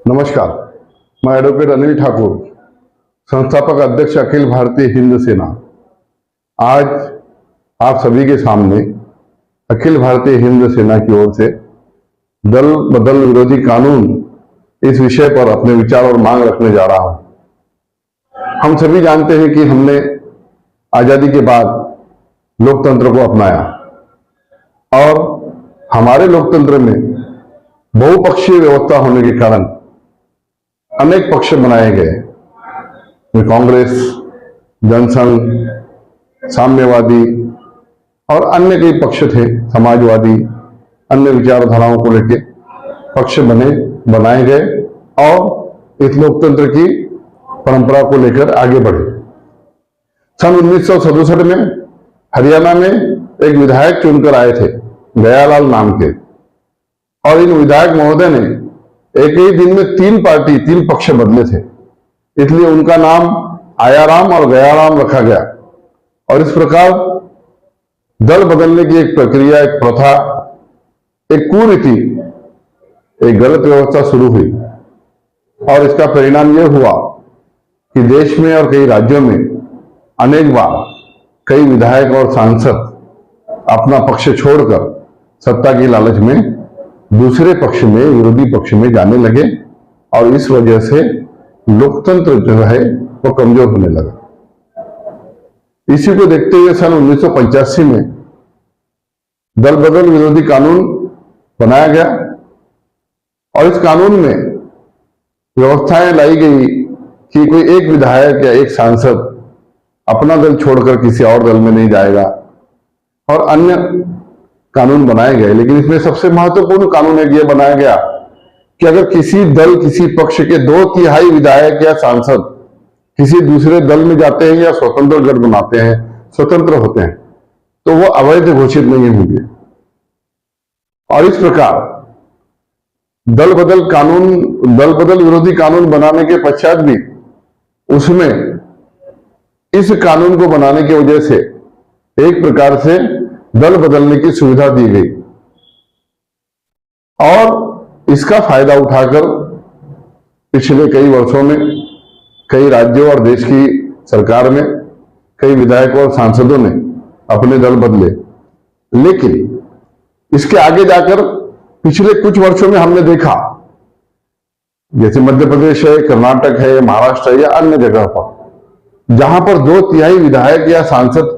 नमस्कार, मैं एडवोकेट अनिल ठाकुर, संस्थापक अध्यक्ष अखिल भारतीय हिंद सेना। आज आप सभी के सामने अखिल भारतीय हिंद सेना की ओर से दल बदल विरोधी कानून इस विषय पर अपने विचार और मांग रखने जा रहा हूं। हम सभी जानते हैं कि हमने आजादी के बाद लोकतंत्र को अपनाया और हमारे लोकतंत्र में बहुपक्षीय व्यवस्था होने के कारण अनेक पक्ष बनाए गए। कांग्रेस, जनसंघ, साम्यवादी और अन्य कई पक्ष थे, समाजवादी, अन्य विचारधाराओं को लेकर पक्ष बनाए गए और इस लोकतंत्र की परंपरा को लेकर आगे बढ़े। सन 1967 में हरियाणा में एक विधायक चुनकर आए थे, दयालाल नाम के, और इन विधायक महोदय ने एक ही दिन में तीन पक्ष बदले थे, इसलिए उनका नाम आयाराम और गयाराम रखा गया। और इस प्रकार दल बदलने की एक प्रक्रिया, एक प्रथा, एक कुरीति, एक गलत व्यवस्था शुरू हुई और इसका परिणाम यह हुआ कि देश में और कई राज्यों में अनेक बार कई विधायक और सांसद अपना पक्ष छोड़कर सत्ता की लालच में दूसरे पक्ष में, विरोधी पक्ष में जाने लगे और इस वजह से लोकतंत्र जो है वो कमजोर होने लगा। इसी को देखते हुए सन 1985 में दल बदल विरोधी कानून बनाया गया और इस कानून में व्यवस्थाएं लाई गई कि कोई एक विधायक या एक सांसद अपना दल छोड़कर किसी और दल में नहीं जाएगा और अन्य कानून बनाए गए। लेकिन इसमें सबसे महत्वपूर्ण कानून एक यह बनाया गया कि अगर किसी दल, किसी पक्ष के 2/3 विधायक या सांसद किसी दूसरे दल में जाते हैं या स्वतंत्र गठ बनाते हैं, स्वतंत्र होते हैं, तो वो अवैध घोषित नहीं होंगे। और इस प्रकार दल बदल विरोधी कानून बनाने के पश्चात भी उसमें इस कानून को बनाने की वजह से एक प्रकार से दल बदलने की सुविधा दी गई और इसका फायदा उठाकर पिछले कई वर्षों में कई राज्यों और देश की सरकार में कई विधायकों और सांसदों ने अपने दल बदले। लेकिन इसके आगे जाकर पिछले कुछ वर्षों में हमने देखा, जैसे मध्य प्रदेश है, कर्नाटक है, महाराष्ट्र है या अन्य जगह पर, जहां पर 2/3 विधायक या सांसद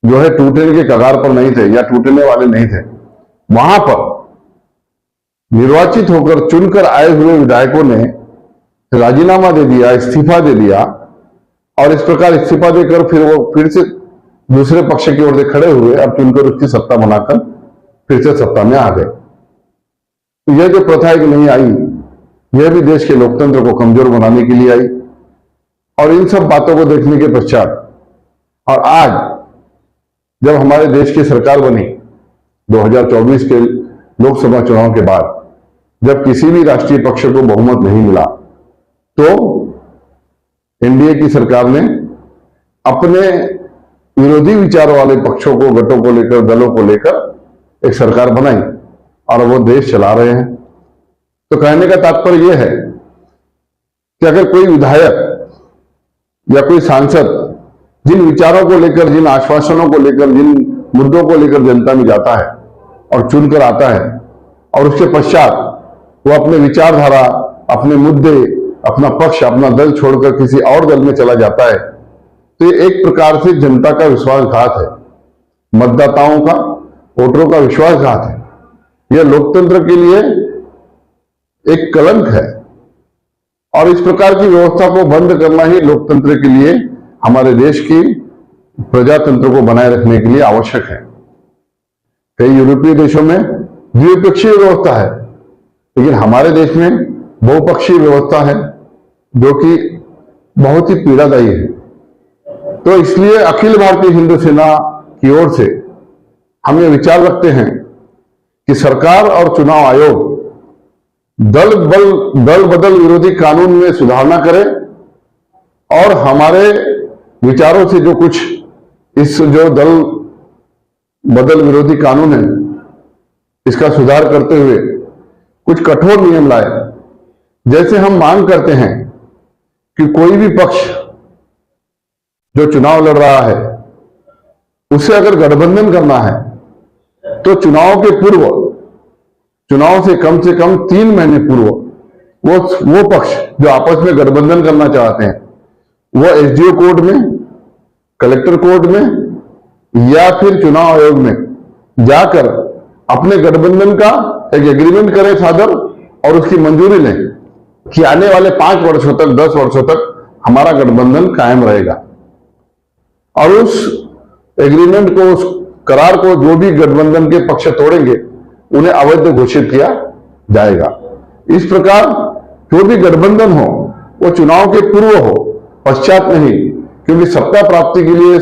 जो है टूटने के कगार पर नहीं थे या टूटने वाले नहीं थे, वहां पर निर्वाचित होकर चुनकर आए हुए विधायकों ने राजीनामा दे दिया, इस्तीफा दे दिया और इस प्रकार इस्तीफा देकर फिर से दूसरे पक्ष की ओर से खड़े हुए, अब चुनकर उसकी सत्ता बनाकर फिर से सत्ता में आ गए। तो यह जो प्रथा एक नहीं आई, यह भी देश के लोकतंत्र को कमजोर बनाने के लिए आई। और इन सब बातों को देखने के पश्चात और आज जब हमारे देश की सरकार बनी 2024 के लोकसभा चुनाव के बाद, जब किसी भी राष्ट्रीय पक्ष को बहुमत नहीं मिला, तो एनडीए की सरकार ने अपने विरोधी विचार वाले पक्षों को, गठों को लेकर, दलों को लेकर एक सरकार बनाई और वो देश चला रहे हैं। तो कहने का तात्पर्य यह है कि अगर कोई विधायक या कोई सांसद जिन विचारों को लेकर, जिन आश्वासनों को लेकर, जिन मुद्दों को लेकर जनता में जाता है और चुनकर आता है और उसके पश्चात वो अपने विचारधारा, अपने मुद्दे, अपना पक्ष, अपना दल छोड़कर किसी और दल में चला जाता है, तो ये एक प्रकार से जनता का विश्वासघात है, मतदाताओं का, वोटरों का विश्वासघात है। यह लोकतंत्र के लिए एक कलंक है और इस प्रकार की व्यवस्था को बंद करना ही लोकतंत्र के लिए, हमारे देश की प्रजातंत्र को बनाए रखने के लिए आवश्यक है। कई यूरोपीय देशों में द्विपक्षीय व्यवस्था है, लेकिन हमारे देश में बहुपक्षीय व्यवस्था है जो कि बहुत ही पीड़ादायी है। तो इसलिए अखिल भारतीय हिंद सेना की ओर से हम ये विचार रखते हैं कि सरकार और चुनाव आयोग दल बदल विरोधी कानून में सुधारना करे और हमारे विचारों से जो कुछ इस जो दल बदल विरोधी कानून है, इसका सुधार करते हुए कुछ कठोर नियम लाए जैसे हम मांग करते हैं कि कोई भी पक्ष जो चुनाव लड़ रहा है उसे अगर गठबंधन करना है तो चुनाव के पूर्व, चुनाव से कम 3 महीने पूर्व वो पक्ष जो आपस में गठबंधन करना चाहते हैं वो एसडीओ कोर्ट में, कलेक्टर कोर्ट में या फिर चुनाव आयोग में जाकर अपने गठबंधन का एक एग्रीमेंट करें फादर और उसकी मंजूरी लें कि आने वाले 5 वर्षों तक, 10 वर्षों तक हमारा गठबंधन कायम रहेगा। और उस एग्रीमेंट को, उस करार को जो भी गठबंधन के पक्ष तोड़ेंगे उन्हें अवैध घोषित किया जाएगा। इस प्रकार जो भी गठबंधन हो वो चुनाव के पूर्व हो, पश्चात नहीं, क्योंकि सत्ता प्राप्ति के लिए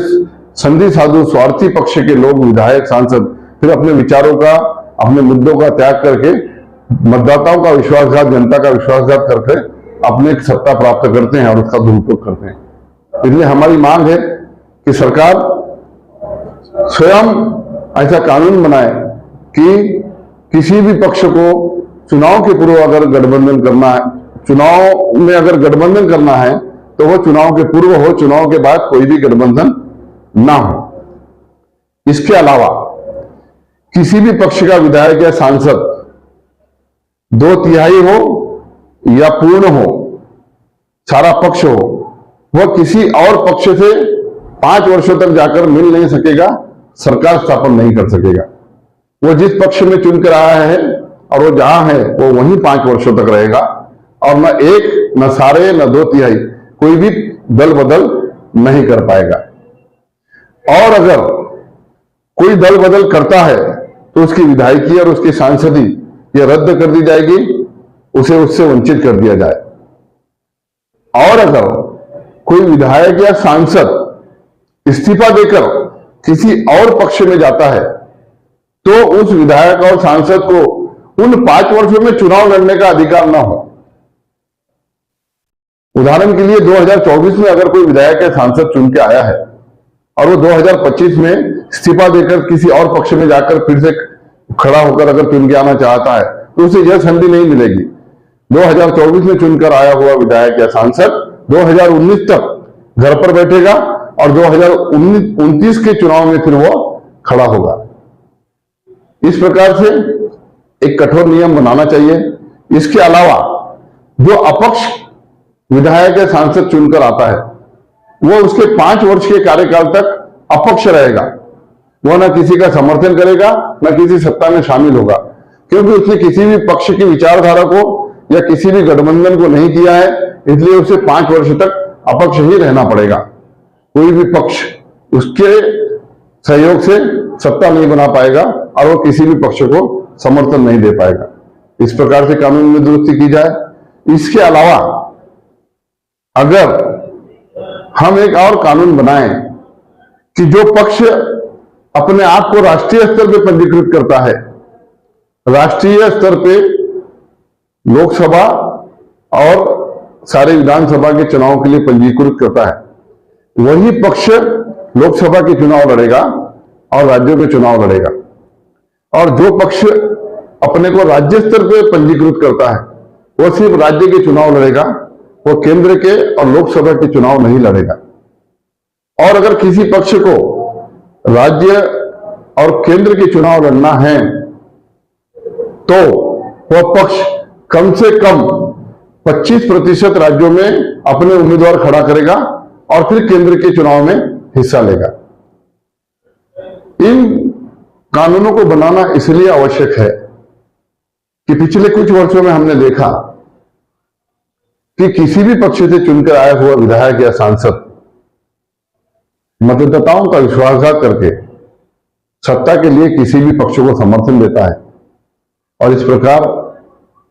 संधि साधु स्वार्थी पक्ष के लोग, विधायक, सांसद फिर अपने विचारों का, अपने मुद्दों का त्याग करके मतदाताओं का विश्वासघात, जनता का विश्वासघात करके अपने सत्ता प्राप्त करते हैं और उसका दुरुपयोग करते हैं। इसलिए हमारी मांग है कि सरकार स्वयं ऐसा कानून बनाए कि किसी भी पक्ष को चुनाव के पूर्व अगर गठबंधन करना है, चुनाव में अगर गठबंधन करना है तो वो चुनाव के पूर्व हो, चुनाव के बाद कोई भी गठबंधन ना हो। इसके अलावा किसी भी पक्ष का विधायक या सांसद 2/3 हो या पूर्ण हो, सारा पक्ष हो, वह किसी और पक्ष से 5 वर्षों तक जाकर मिल नहीं सकेगा, सरकार स्थापन नहीं कर सकेगा। वो जिस पक्ष में चुनकर आया है और वो जहां है वो वहीं 5 वर्षों तक रहेगा और न एक, न सारे, न 2/3 कोई भी दल बदल नहीं कर पाएगा। और अगर कोई दल बदल करता है तो उसकी विधायकी और उसकी सांसदी ये रद्द कर दी जाएगी, उसे उससे वंचित कर दिया जाए। और अगर कोई विधायक या सांसद इस्तीफा देकर किसी और पक्ष में जाता है तो उस विधायक और सांसद को उन 5 वर्षों में चुनाव लड़ने का अधिकार ना हो। उदाहरण के लिए 2024 में अगर कोई विधायक या सांसद चुन के आया है और वो 2025 में इस्तीफा देकर किसी और पक्ष में जाकर फिर से खड़ा होकर अगर चुन के आना चाहता है तो उसे यह संधि नहीं मिलेगी। 2024 में चुनकर आया हुआ विधायक या सांसद 2019 तक घर पर बैठेगा और 2029 के चुनाव में फिर वो खड़ा होगा। इस प्रकार से एक कठोर नियम बनाना चाहिए। इसके अलावा जो अपक्ष विधायक या सांसद चुनकर आता है वो उसके 5 वर्ष के कार्यकाल तक अपक्ष रहेगा। वो ना किसी का समर्थन करेगा, ना किसी सत्ता में शामिल होगा, क्योंकि उसने किसी भी पक्ष की विचारधारा को या किसी भी गठबंधन को नहीं किया है, इसलिए उसे 5 वर्ष तक अपक्ष ही रहना पड़ेगा। कोई भी पक्ष उसके सहयोग से सत्ता नहीं बना पाएगा और वो किसी भी पक्ष को समर्थन नहीं दे पाएगा। इस प्रकार से कानून में दुरुस्ती की जाए। इसके अलावा अगर हम एक और कानून बनाएं कि जो पक्ष अपने आप को राष्ट्रीय स्तर पर पंजीकृत करता है, राष्ट्रीय स्तर पे लोकसभा और सारे विधानसभा के चुनाव के लिए पंजीकृत करता है, वही पक्ष लोकसभा के चुनाव लड़ेगा और राज्यों के चुनाव लड़ेगा। और जो पक्ष अपने को राज्य स्तर पर पंजीकृत करता है वो सिर्फ राज्य के चुनाव लड़ेगा, वो केंद्र के और लोकसभा के चुनाव नहीं लड़ेगा। और अगर किसी पक्ष को राज्य और केंद्र के चुनाव लड़ना है तो वह पक्ष कम से कम 25% राज्यों में अपने उम्मीदवार खड़ा करेगा और फिर केंद्र के चुनाव में हिस्सा लेगा। इन कानूनों को बनाना इसलिए आवश्यक है कि पिछले कुछ वर्षों में हमने देखा कि किसी भी पक्ष से चुनकर आया हुआ विधायक या सांसद मतदाताओं का विश्वासघात करके सत्ता के लिए किसी भी पक्ष को समर्थन देता है और इस प्रकार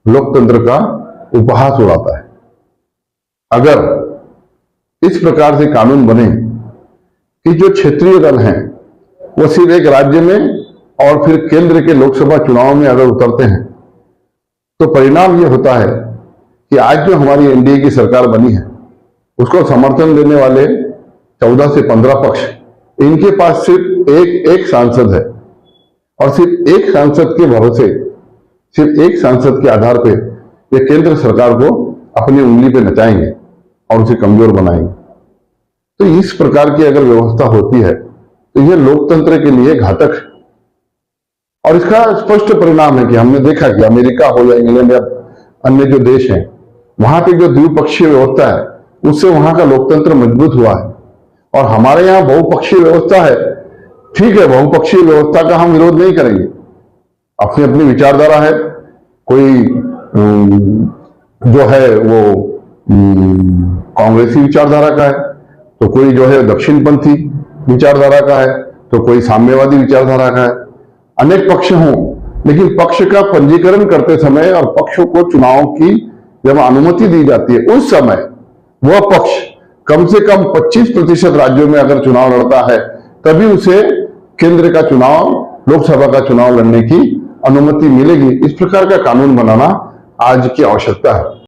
लोकतंत्र का उपहास उड़ाता है। अगर इस प्रकार से कानून बने कि जो क्षेत्रीय दल हैं वो सिर्फ एक राज्य में और फिर केंद्र के लोकसभा चुनाव में अगर उतरते हैं तो परिणाम ये होता है कि आज जो हमारी एनडीए की सरकार बनी है उसको समर्थन देने वाले 14 से 15 पक्ष, इनके पास सिर्फ एक सांसद है और सिर्फ एक सांसद के भरोसे, सिर्फ एक सांसद के आधार पे ये केंद्र सरकार को अपनी उंगली पे नचाएंगे और उसे कमजोर बनाएंगे। तो इस प्रकार की अगर व्यवस्था होती है तो यह लोकतंत्र के लिए घातक है। और इसका स्पष्ट परिणाम है कि हमने देखा कि अमेरिका हो या इंग्लैंड या अन्य जो देश हैं, वहां की जो द्विपक्षीय व्यवस्था है उससे वहां का लोकतंत्र मजबूत हुआ है। और हमारे यहाँ बहुपक्षीय व्यवस्था है, ठीक है, बहुपक्षीय व्यवस्था का हम विरोध नहीं करेंगे, अपनी अपनी विचारधारा है। कोई जो है वो कांग्रेसी विचारधारा का है, तो कोई जो है दक्षिणपंथी विचारधारा का है, तो कोई साम्यवादी विचारधारा का है। अनेक पक्ष हों, लेकिन पक्ष का पंजीकरण करते समय और पक्षों को चुनाव की जब अनुमति दी जाती है उस समय वह पक्ष कम से कम 25% राज्यों में अगर चुनाव लड़ता है तभी उसे केंद्र का चुनाव, लोकसभा का चुनाव लड़ने की अनुमति मिलेगी। इस प्रकार का कानून बनाना आज की आवश्यकता है।